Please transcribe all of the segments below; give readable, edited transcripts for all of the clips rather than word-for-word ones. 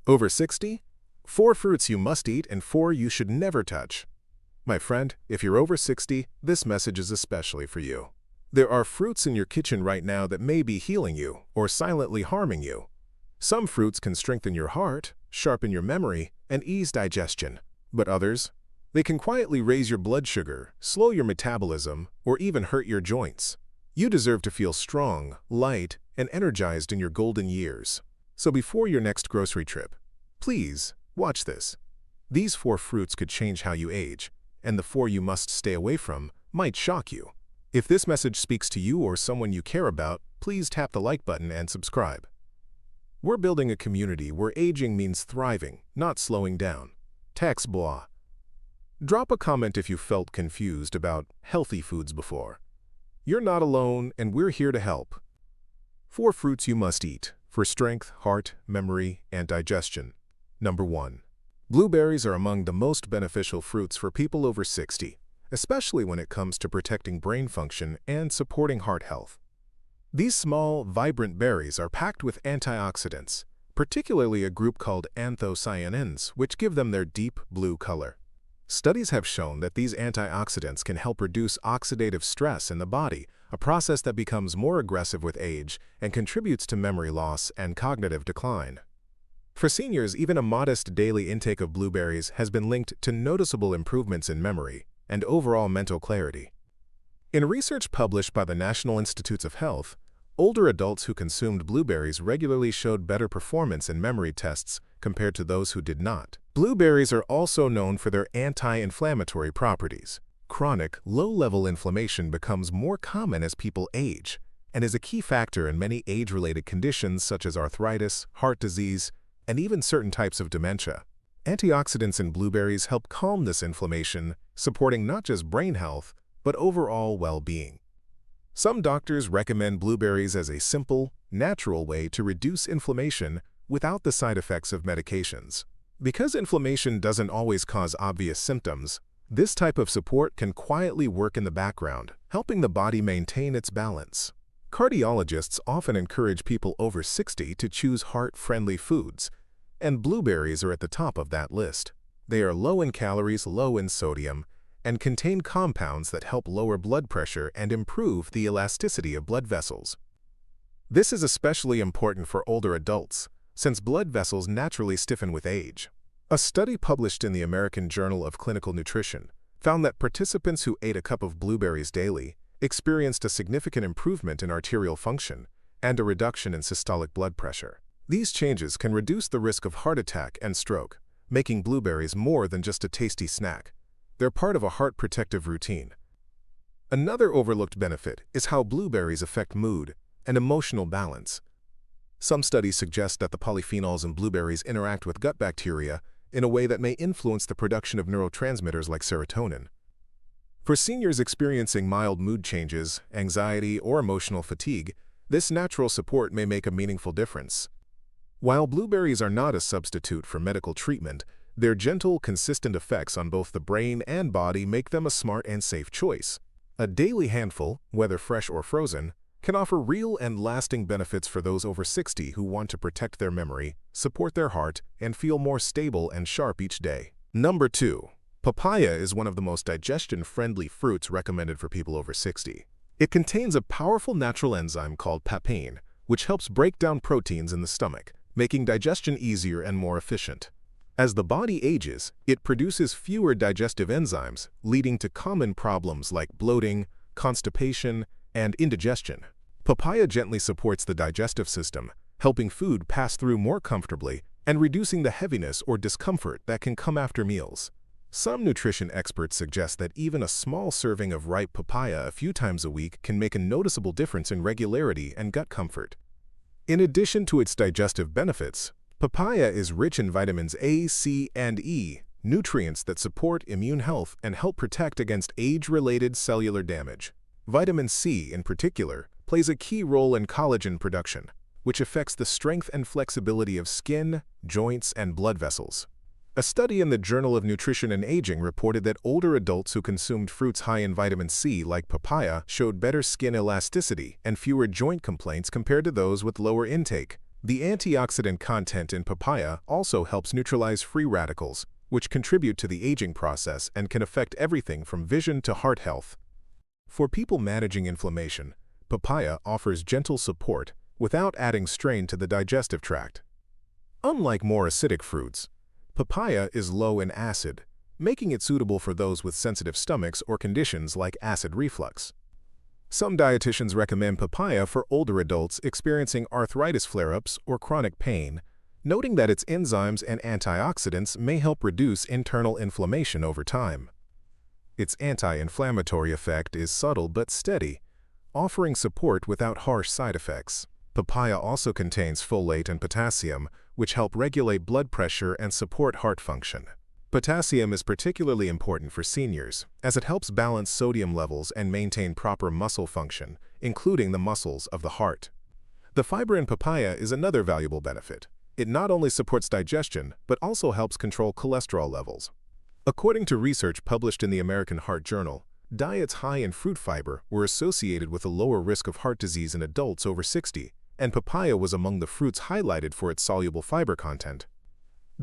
Over 60? 4 fruits you must eat and 4 you should never touch. My friend, if you're over 60, this message is especially for you. There are fruits in your kitchen right now that may be healing you or silently harming you. Some fruits can strengthen your heart, sharpen your memory, and ease digestion. But others, they can quietly raise your blood sugar, slow your metabolism, or even hurt your joints. You deserve to feel strong, light, and energized in your golden years. So before your next grocery trip, please watch this. These 4 fruits could change how you age, and the 4 you must stay away from might shock you. If this message speaks to you or someone you care about, please tap the like button and subscribe. We're building a community where aging means thriving, not slowing down. Text blah. Drop a comment if you felt confused about healthy foods before. You're not alone, and we're here to help. 4 fruits you must eat for strength, heart, memory, and digestion. Number 1. Blueberries are among the most beneficial fruits for people over 60, especially when it comes to protecting brain function and supporting heart health. These small, vibrant berries are packed with antioxidants, particularly a group called anthocyanins, which give them their deep blue color. Studies have shown that these antioxidants can help reduce oxidative stress in the body, a process that becomes more aggressive with age and contributes to memory loss and cognitive decline. For seniors, even a modest daily intake of blueberries has been linked to noticeable improvements in memory and overall mental clarity. In research published by the National Institutes of Health, older adults who consumed blueberries regularly showed better performance in memory tests compared to those who did not. Blueberries are also known for their anti-inflammatory properties. Chronic, low-level inflammation becomes more common as people age and is a key factor in many age-related conditions such as arthritis, heart disease, and even certain types of dementia. Antioxidants in blueberries help calm this inflammation, supporting not just brain health, but overall well-being. Some doctors recommend blueberries as a simple, natural way to reduce inflammation without the side effects of medications. Because inflammation doesn't always cause obvious symptoms, this type of support can quietly work in the background, helping the body maintain its balance. Cardiologists often encourage people over 60 to choose heart-friendly foods, and blueberries are at the top of that list. They are low in calories, low in sodium, and contain compounds that help lower blood pressure and improve the elasticity of blood vessels. This is especially important for older adults, since blood vessels naturally stiffen with age. A study published in the American Journal of Clinical Nutrition found that participants who ate a cup of blueberries daily experienced a significant improvement in arterial function and a reduction in systolic blood pressure. These changes can reduce the risk of heart attack and stroke, making blueberries more than just a tasty snack. They're part of a heart protective routine. Another overlooked benefit is how blueberries affect mood and emotional balance. Some studies suggest that the polyphenols in blueberries interact with gut bacteria in a way that may influence the production of neurotransmitters like serotonin. For seniors experiencing mild mood changes, anxiety, or emotional fatigue, this natural support may make a meaningful difference. While blueberries are not a substitute for medical treatment, their gentle, consistent effects on both the brain and body make them a smart and safe choice. A daily handful, whether fresh or frozen, can offer real and lasting benefits for those over 60 who want to protect their memory, support their heart, and feel more stable and sharp each day. Number 2. Papaya is one of the most digestion-friendly fruits recommended for people over 60. It contains a powerful natural enzyme called papain, which helps break down proteins in the stomach, making digestion easier and more efficient. As the body ages, it produces fewer digestive enzymes, leading to common problems like bloating, constipation, and indigestion. Papaya gently supports the digestive system, helping food pass through more comfortably and reducing the heaviness or discomfort that can come after meals. Some nutrition experts suggest that even a small serving of ripe papaya a few times a week can make a noticeable difference in regularity and gut comfort. In addition to its digestive benefits, papaya is rich in vitamins A, C, and E, nutrients that support immune health and help protect against age-related cellular damage. Vitamin C, in particular, plays a key role in collagen production, which affects the strength and flexibility of skin, joints, and blood vessels. A study in the Journal of Nutrition and Aging reported that older adults who consumed fruits high in vitamin C, like papaya, showed better skin elasticity and fewer joint complaints compared to those with lower intake. The antioxidant content in papaya also helps neutralize free radicals, which contribute to the aging process and can affect everything from vision to heart health. For people managing inflammation, papaya offers gentle support without adding strain to the digestive tract. Unlike more acidic fruits, papaya is low in acid, making it suitable for those with sensitive stomachs or conditions like acid reflux. Some dietitians recommend papaya for older adults experiencing arthritis flare-ups or chronic pain, noting that its enzymes and antioxidants may help reduce internal inflammation over time. Its anti-inflammatory effect is subtle but steady, offering support without harsh side effects. Papaya also contains folate and potassium, which help regulate blood pressure and support heart function. Potassium is particularly important for seniors, as it helps balance sodium levels and maintain proper muscle function, including the muscles of the heart. The fiber in papaya is another valuable benefit. It not only supports digestion, but also helps control cholesterol levels. According to research published in the American Heart Journal, diets high in fruit fiber were associated with a lower risk of heart disease in adults over 60, and papaya was among the fruits highlighted for its soluble fiber content.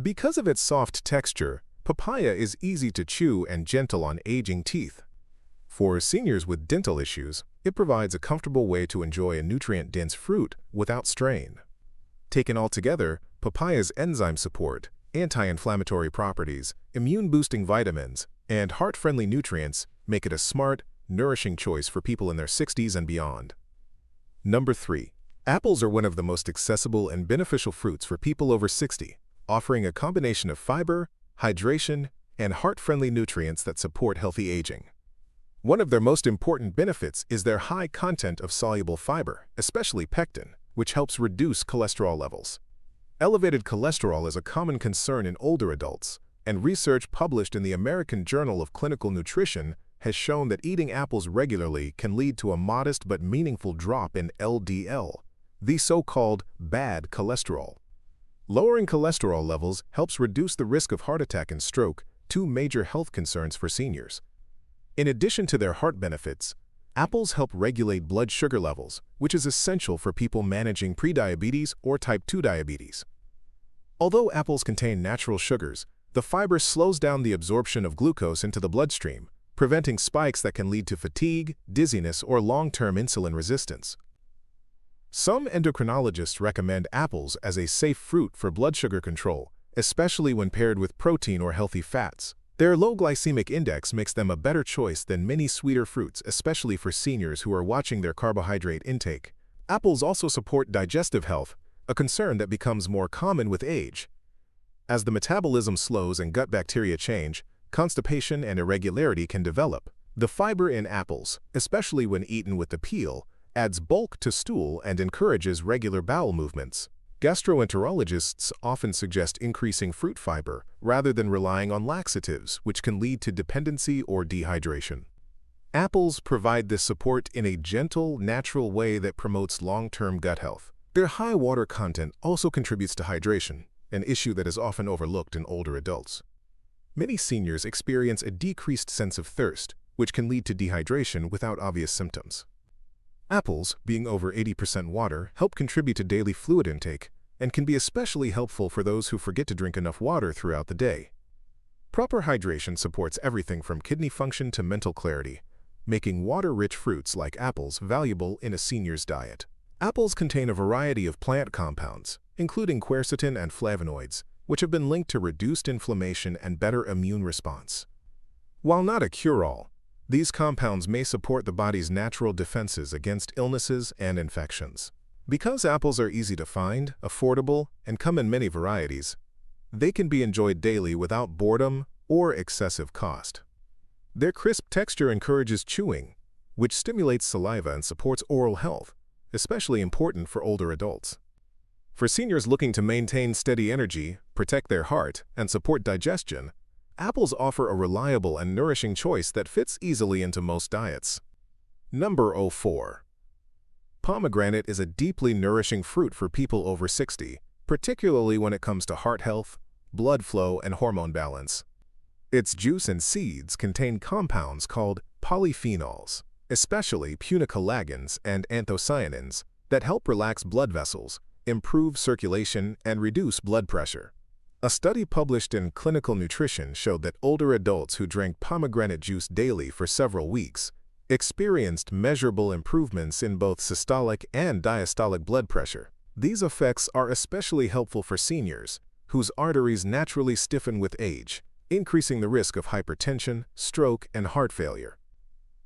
Because of its soft texture, papaya is easy to chew and gentle on aging teeth. For seniors with dental issues, it provides a comfortable way to enjoy a nutrient-dense fruit without strain. Taken all together, papaya's enzyme support, anti-inflammatory properties, immune-boosting vitamins, and heart-friendly nutrients make it a smart, nourishing choice for people in their 60s and beyond. Number 3. Apples are one of the most accessible and beneficial fruits for people over 60, offering a combination of fiber, hydration, and heart-friendly nutrients that support healthy aging. One of their most important benefits is their high content of soluble fiber, especially pectin, which helps reduce cholesterol levels. Elevated cholesterol is a common concern in older adults, and research published in the American Journal of Clinical Nutrition has shown that eating apples regularly can lead to a modest but meaningful drop in LDL, the so-called bad cholesterol. Lowering cholesterol levels helps reduce the risk of heart attack and stroke, two major health concerns for seniors. In addition to their heart benefits, apples help regulate blood sugar levels, which is essential for people managing prediabetes or type 2 diabetes. Although apples contain natural sugars, the fiber slows down the absorption of glucose into the bloodstream, preventing spikes that can lead to fatigue, dizziness, or long-term insulin resistance. Some endocrinologists recommend apples as a safe fruit for blood sugar control, especially when paired with protein or healthy fats. Their low glycemic index makes them a better choice than many sweeter fruits, especially for seniors who are watching their carbohydrate intake. Apples also support digestive health, a concern that becomes more common with age. As the metabolism slows and gut bacteria change, constipation and irregularity can develop. The fiber in apples, especially when eaten with the peel, adds bulk to stool and encourages regular bowel movements. Gastroenterologists often suggest increasing fruit fiber rather than relying on laxatives, which can lead to dependency or dehydration. Apples provide this support in a gentle, natural way that promotes long-term gut health. Their high water content also contributes to hydration, an issue that is often overlooked in older adults. Many seniors experience a decreased sense of thirst, which can lead to dehydration without obvious symptoms. Apples, being over 80% water, help contribute to daily fluid intake and can be especially helpful for those who forget to drink enough water throughout the day. Proper hydration supports everything from kidney function to mental clarity, making water-rich fruits like apples valuable in a senior's diet. Apples contain a variety of plant compounds, including quercetin and flavonoids, which have been linked to reduced inflammation and better immune response. While not a cure-all, these compounds may support the body's natural defenses against illnesses and infections. Because apples are easy to find, affordable, and come in many varieties, they can be enjoyed daily without boredom or excessive cost. Their crisp texture encourages chewing, which stimulates saliva and supports oral health, especially important for older adults. For seniors looking to maintain steady energy, protect their heart, and support digestion, apples offer a reliable and nourishing choice that fits easily into most diets. Number 4. Pomegranate is a deeply nourishing fruit for people over 60, particularly when it comes to heart health, blood flow, and hormone balance. Its juice and seeds contain compounds called polyphenols, especially punicalagins and anthocyanins, that help relax blood vessels, improve circulation, and reduce blood pressure. A study published in Clinical Nutrition showed that older adults who drank pomegranate juice daily for several weeks experienced measurable improvements in both systolic and diastolic blood pressure. These effects are especially helpful for seniors, whose arteries naturally stiffen with age, increasing the risk of hypertension, stroke, and heart failure.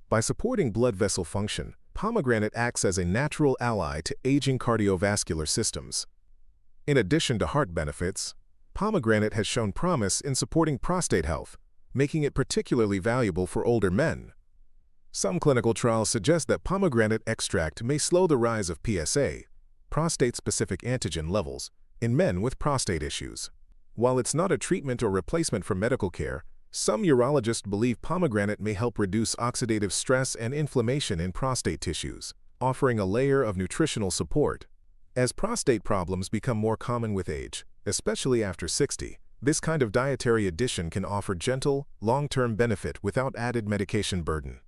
By supporting blood vessel function, pomegranate acts as a natural ally to aging cardiovascular systems. In addition to heart benefits, pomegranate has shown promise in supporting prostate health, making it particularly valuable for older men. Some clinical trials suggest that pomegranate extract may slow the rise of PSA, prostate-specific antigen levels, in men with prostate issues. While it's not a treatment or replacement for medical care, some urologists believe pomegranate may help reduce oxidative stress and inflammation in prostate tissues, offering a layer of nutritional support. As prostate problems become more common with age, especially after 60, this kind of dietary addition can offer gentle, long-term benefit without added medication burden.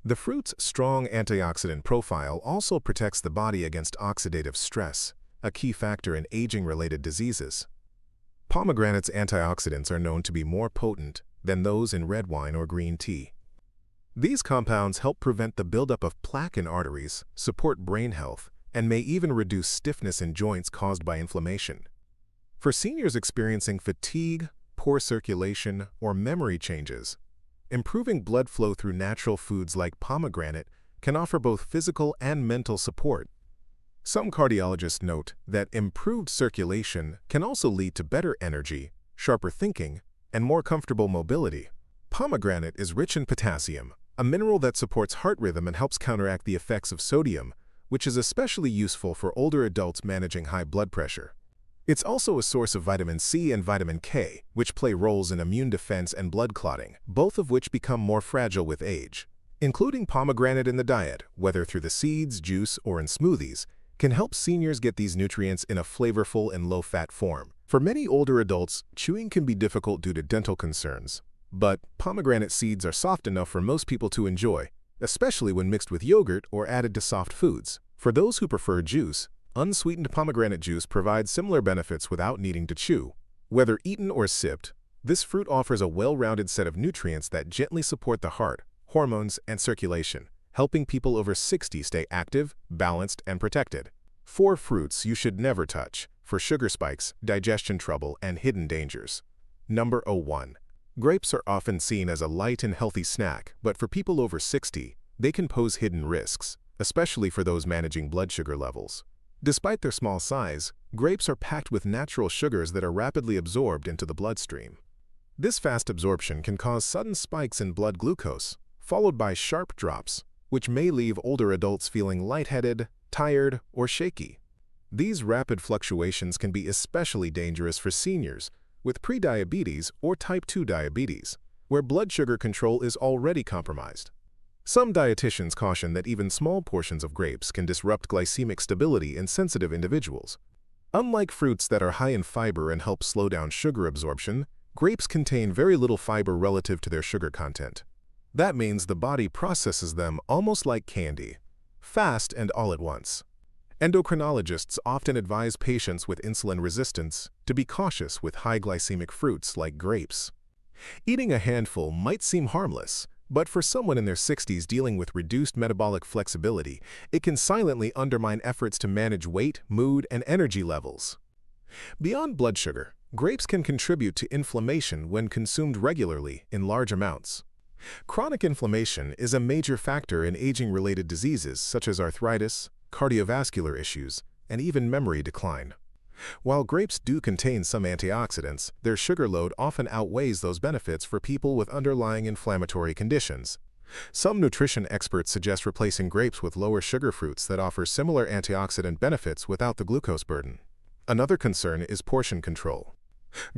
The fruit's strong antioxidant profile also protects the body against oxidative stress, a key factor in aging-related diseases. Pomegranate's antioxidants are known to be more potent than those in red wine or green tea. These compounds help prevent the buildup of plaque in arteries, support brain health, and may even reduce stiffness in joints caused by inflammation. For seniors experiencing fatigue, poor circulation, or memory changes, improving blood flow through natural foods like pomegranate can offer both physical and mental support. Some cardiologists note that improved circulation can also lead to better energy, sharper thinking, and more comfortable mobility. Pomegranate is rich in potassium, a mineral that supports heart rhythm and helps counteract the effects of sodium, which is especially useful for older adults managing high blood pressure. It's also a source of vitamin C and vitamin K, which play roles in immune defense and blood clotting, both of which become more fragile with age. Including pomegranate in the diet, whether through the seeds, juice, or in smoothies, can help seniors get these nutrients in a flavorful and low-fat form. For many older adults, chewing can be difficult due to dental concerns, but pomegranate seeds are soft enough for most people to enjoy, especially when mixed with yogurt or added to soft foods. For those who prefer juice, unsweetened pomegranate juice provides similar benefits without needing to chew. Whether eaten or sipped, this fruit offers a well-rounded set of nutrients that gently support the heart, hormones, and circulation, helping people over 60 stay active, balanced, and protected. 4 fruits you should never touch for sugar spikes, digestion trouble, and hidden dangers. Number 1. Grapes are often seen as a light and healthy snack, but for people over 60, they can pose hidden risks, especially for those managing blood sugar levels. Despite their small size, grapes are packed with natural sugars that are rapidly absorbed into the bloodstream. This fast absorption can cause sudden spikes in blood glucose, followed by sharp drops, which may leave older adults feeling lightheaded, tired, or shaky. These rapid fluctuations can be especially dangerous for seniors with prediabetes or type 2 diabetes, where blood sugar control is already compromised. Some dietitians caution that even small portions of grapes can disrupt glycemic stability in sensitive individuals. Unlike fruits that are high in fiber and help slow down sugar absorption, grapes contain very little fiber relative to their sugar content. That means the body processes them almost like candy, fast and all at once. Endocrinologists often advise patients with insulin resistance to be cautious with high glycemic fruits like grapes. Eating a handful might seem harmless, but for someone in their 60s dealing with reduced metabolic flexibility, it can silently undermine efforts to manage weight, mood, and energy levels. Beyond blood sugar, grapes can contribute to inflammation when consumed regularly in large amounts. Chronic inflammation is a major factor in aging-related diseases such as arthritis, cardiovascular issues, and even memory decline. While grapes do contain some antioxidants, their sugar load often outweighs those benefits for people with underlying inflammatory conditions. Some nutrition experts suggest replacing grapes with lower sugar fruits that offer similar antioxidant benefits without the glucose burden. Another concern is portion control.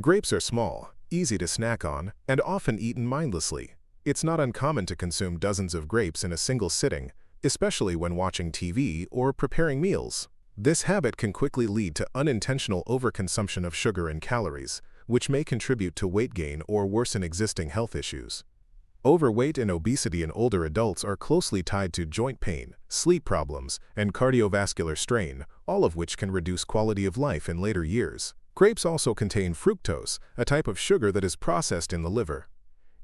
Grapes are small, easy to snack on, and often eaten mindlessly. It's not uncommon to consume dozens of grapes in a single sitting, especially when watching TV or preparing meals. This habit can quickly lead to unintentional overconsumption of sugar and calories, which may contribute to weight gain or worsen existing health issues. Overweight and obesity in older adults are closely tied to joint pain, sleep problems, and cardiovascular strain, all of which can reduce quality of life in later years. Grapes also contain fructose, a type of sugar that is processed in the liver.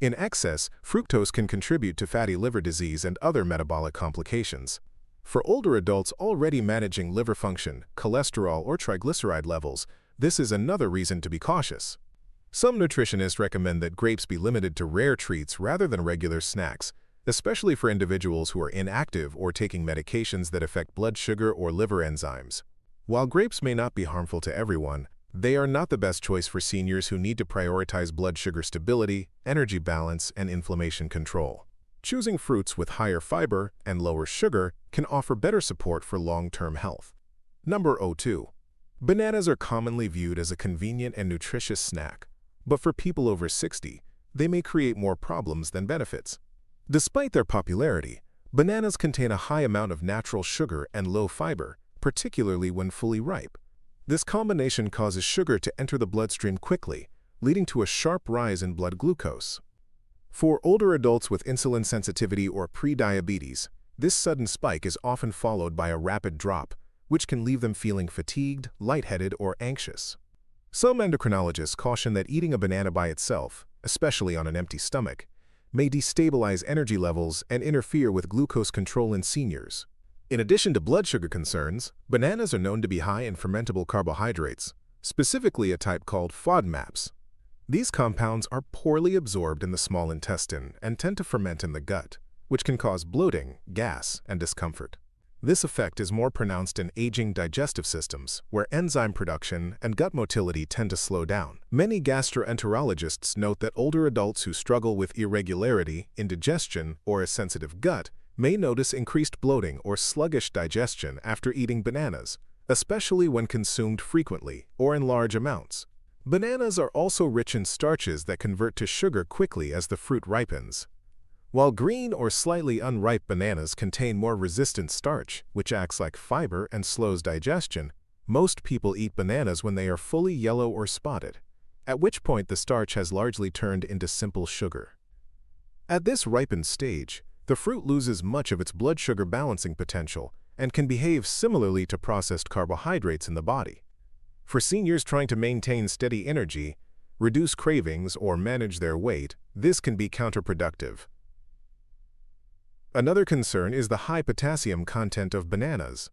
In excess, fructose can contribute to fatty liver disease and other metabolic complications. For older adults already managing liver function, cholesterol, or triglyceride levels, this is another reason to be cautious. Some nutritionists recommend that grapes be limited to rare treats rather than regular snacks, especially for individuals who are inactive or taking medications that affect blood sugar or liver enzymes. While grapes may not be harmful to everyone, they are not the best choice for seniors who need to prioritize blood sugar stability, energy balance, and inflammation control. Choosing fruits with higher fiber and lower sugar can offer better support for long-term health. Number 02. Bananas are commonly viewed as a convenient and nutritious snack, but for people over 60, they may create more problems than benefits. Despite their popularity, bananas contain a high amount of natural sugar and low fiber, particularly when fully ripe. This combination causes sugar to enter the bloodstream quickly, leading to a sharp rise in blood glucose. For older adults with insulin sensitivity or pre-diabetes, this sudden spike is often followed by a rapid drop, which can leave them feeling fatigued, lightheaded, or anxious. Some endocrinologists caution that eating a banana by itself, especially on an empty stomach, may destabilize energy levels and interfere with glucose control in seniors. In addition to blood sugar concerns, bananas are known to be high in fermentable carbohydrates, specifically a type called FODMAPs. These compounds are poorly absorbed in the small intestine and tend to ferment in the gut, which can cause bloating, gas, and discomfort. This effect is more pronounced in aging digestive systems, where enzyme production and gut motility tend to slow down. Many gastroenterologists note that older adults who struggle with irregularity, indigestion, or a sensitive gut may notice increased bloating or sluggish digestion after eating bananas, especially when consumed frequently or in large amounts. Bananas are also rich in starches that convert to sugar quickly as the fruit ripens. While green or slightly unripe bananas contain more resistant starch, which acts like fiber and slows digestion, most people eat bananas when they are fully yellow or spotted, at which point the starch has largely turned into simple sugar. At this ripened stage, the fruit loses much of its blood sugar balancing potential and can behave similarly to processed carbohydrates in the body. For seniors trying to maintain steady energy, reduce cravings, or manage their weight, this can be counterproductive. Another concern is the high potassium content of bananas.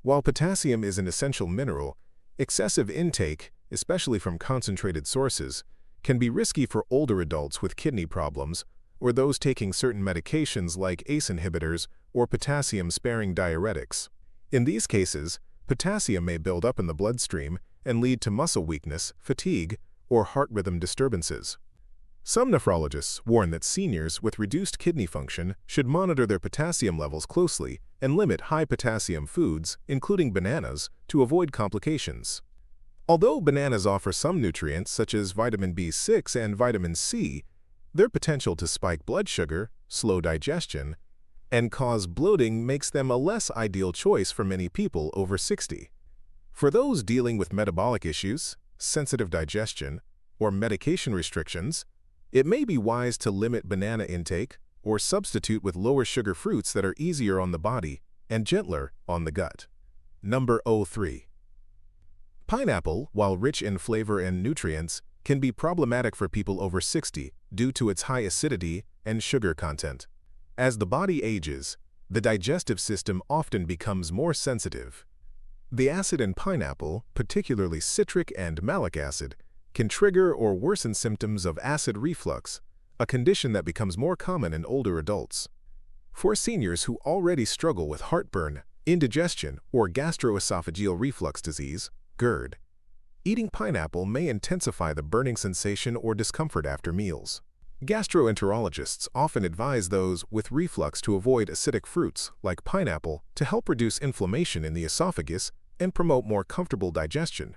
While potassium is an essential mineral, excessive intake, especially from concentrated sources, can be risky for older adults with kidney problems or those taking certain medications like ACE inhibitors or potassium-sparing diuretics. In these cases, potassium may build up in the bloodstream and lead to muscle weakness, fatigue, or heart rhythm disturbances. Some nephrologists warn that seniors with reduced kidney function should monitor their potassium levels closely and limit high potassium foods, including bananas, to avoid complications. Although bananas offer some nutrients such as vitamin B6 and vitamin C, their potential to spike blood sugar, slow digestion, and cause bloating makes them a less ideal choice for many people over 60. For those dealing with metabolic issues, sensitive digestion, or medication restrictions, it may be wise to limit banana intake or substitute with lower sugar fruits that are easier on the body and gentler on the gut. Number 03. Pineapple, while rich in flavor and nutrients, can be problematic for people over 60 due to its high acidity and sugar content. As the body ages, the digestive system often becomes more sensitive. The acid in pineapple, particularly citric and malic acid, can trigger or worsen symptoms of acid reflux, a condition that becomes more common in older adults. For seniors who already struggle with heartburn, indigestion, or gastroesophageal reflux disease, GERD, eating pineapple may intensify the burning sensation or discomfort after meals. Gastroenterologists often advise those with reflux to avoid acidic fruits like pineapple to help reduce inflammation in the esophagus and promote more comfortable digestion.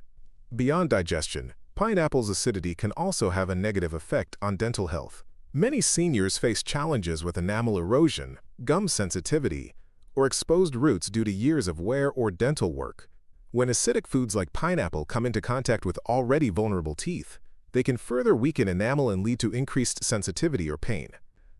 Beyond digestion, pineapple's acidity can also have a negative effect on dental health. Many seniors face challenges with enamel erosion, gum sensitivity, or exposed roots due to years of wear or dental work. When acidic foods like pineapple come into contact with already vulnerable teeth, they can further weaken enamel and lead to increased sensitivity or pain.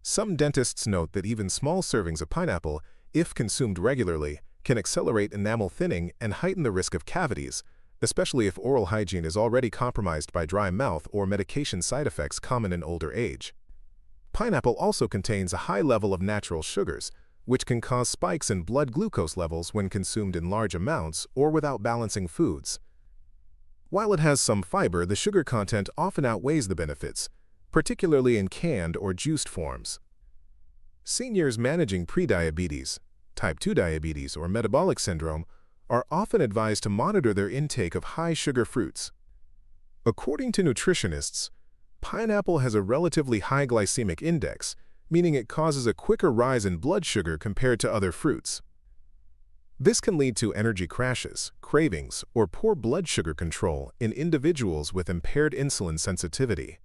Some dentists note that even small servings of pineapple, if consumed regularly, can accelerate enamel thinning and heighten the risk of cavities, especially if oral hygiene is already compromised by dry mouth or medication side effects common in older age. Pineapple also contains a high level of natural sugars, which can cause spikes in blood glucose levels when consumed in large amounts or without balancing foods. While it has some fiber, the sugar content often outweighs the benefits, particularly in canned or juiced forms. Seniors managing prediabetes, type 2 diabetes, or metabolic syndrome are often advised to monitor their intake of high-sugar fruits. According to nutritionists, pineapple has a relatively high glycemic index, meaning it causes a quicker rise in blood sugar compared to other fruits. This can lead to energy crashes, cravings, or poor blood sugar control in individuals with impaired insulin sensitivity.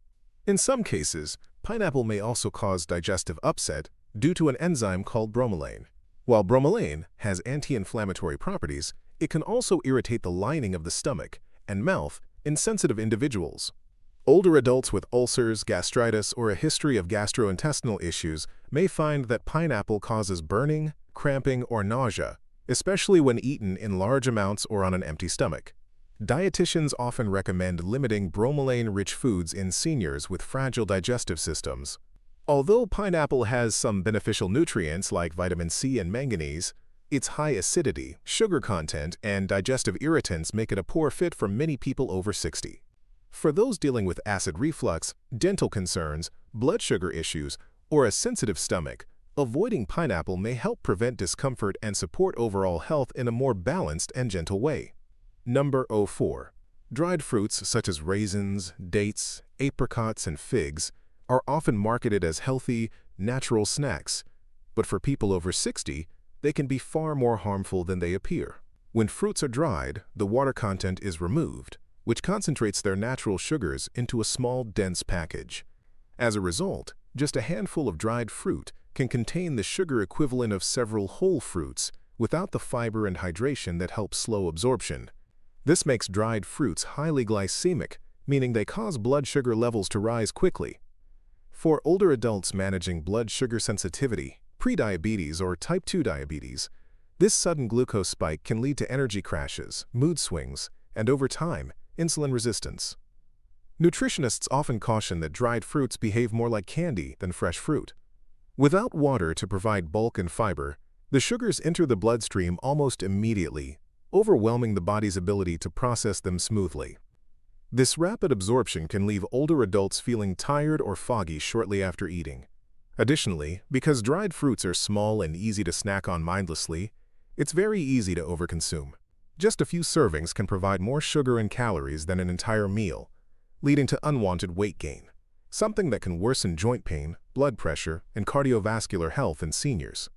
In some cases, pineapple may also cause digestive upset due to an enzyme called bromelain. While bromelain has anti-inflammatory properties, it can also irritate the lining of the stomach and mouth in sensitive individuals. Older adults with ulcers, gastritis, or a history of gastrointestinal issues may find that pineapple causes burning, cramping, or nausea, especially when eaten in large amounts or on an empty stomach. Dietitians often recommend limiting bromelain-rich foods in seniors with fragile digestive systems. Although pineapple has some beneficial nutrients like vitamin C and manganese, its high acidity, sugar content, and digestive irritants make it a poor fit for many people over 60. For those dealing with acid reflux, dental concerns, blood sugar issues, or a sensitive stomach, avoiding pineapple may help prevent discomfort and support overall health in a more balanced and gentle way. Number 04. Dried fruits such as raisins, dates, apricots, and figs are often marketed as healthy, natural snacks, but for people over 60, they can be far more harmful than they appear. When fruits are dried, the water content is removed, which concentrates their natural sugars into a small, dense package. As a result, just a handful of dried fruit can contain the sugar equivalent of several whole fruits without the fiber and hydration that help slow absorption. This makes dried fruits highly glycemic, meaning they cause blood sugar levels to rise quickly. For older adults managing blood sugar sensitivity, prediabetes, or type 2 diabetes, this sudden glucose spike can lead to energy crashes, mood swings, and over time, insulin resistance. Nutritionists often caution that dried fruits behave more like candy than fresh fruit. Without water to provide bulk and fiber, the sugars enter the bloodstream almost immediately, overwhelming the body's ability to process them smoothly. This rapid absorption can leave older adults feeling tired or foggy shortly after eating. Additionally, because dried fruits are small and easy to snack on mindlessly, it's very easy to overconsume. Just a few servings can provide more sugar and calories than an entire meal, leading to unwanted weight gain, something that can worsen joint pain, blood pressure, and cardiovascular health in seniors.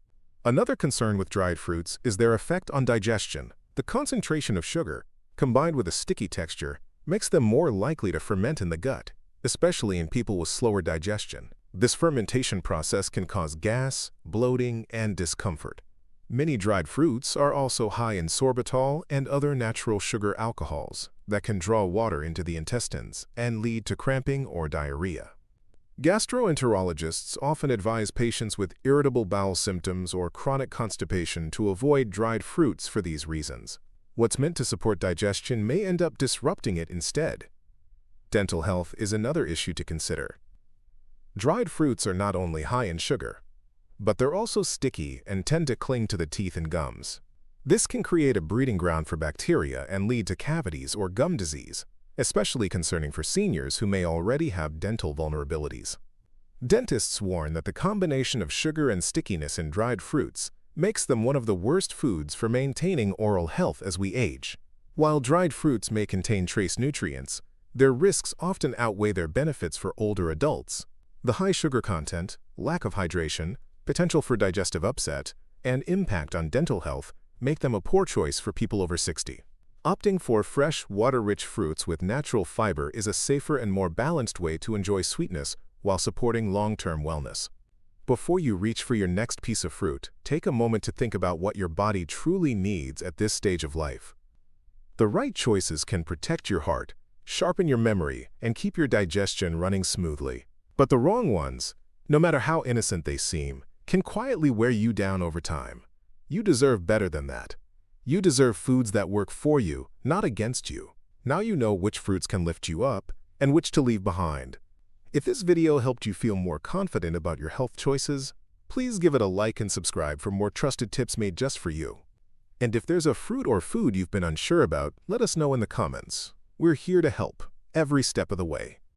Another concern with dried fruits is their effect on digestion. The concentration of sugar, combined with a sticky texture, makes them more likely to ferment in the gut, especially in people with slower digestion. This fermentation process can cause gas, bloating, and discomfort. Many dried fruits are also high in sorbitol and other natural sugar alcohols that can draw water into the intestines and lead to cramping or diarrhea. Gastroenterologists often advise patients with irritable bowel symptoms or chronic constipation to avoid dried fruits for these reasons. What's meant to support digestion may end up disrupting it instead. Dental health is another issue to consider. Dried fruits are not only high in sugar, but they're also sticky and tend to cling to the teeth and gums. This can create a breeding ground for bacteria and lead to cavities or gum disease, especially concerning for seniors who may already have dental vulnerabilities. Dentists warn that the combination of sugar and stickiness in dried fruits makes them one of the worst foods for maintaining oral health as we age. While dried fruits may contain trace nutrients, their risks often outweigh their benefits for older adults. The high sugar content, lack of hydration, potential for digestive upset, and impact on dental health make them a poor choice for people over 60. Opting for fresh, water-rich fruits with natural fiber is a safer and more balanced way to enjoy sweetness while supporting long-term wellness. Before you reach for your next piece of fruit, take a moment to think about what your body truly needs at this stage of life. The right choices can protect your heart, sharpen your memory, and keep your digestion running smoothly. But the wrong ones, no matter how innocent they seem, can quietly wear you down over time. You deserve better than that. You deserve foods that work for you, not against you. Now you know which fruits can lift you up and which to leave behind. If this video helped you feel more confident about your health choices, please give it a like and subscribe for more trusted tips made just for you. And if there's a fruit or food you've been unsure about, let us know in the comments. We're here to help every step of the way.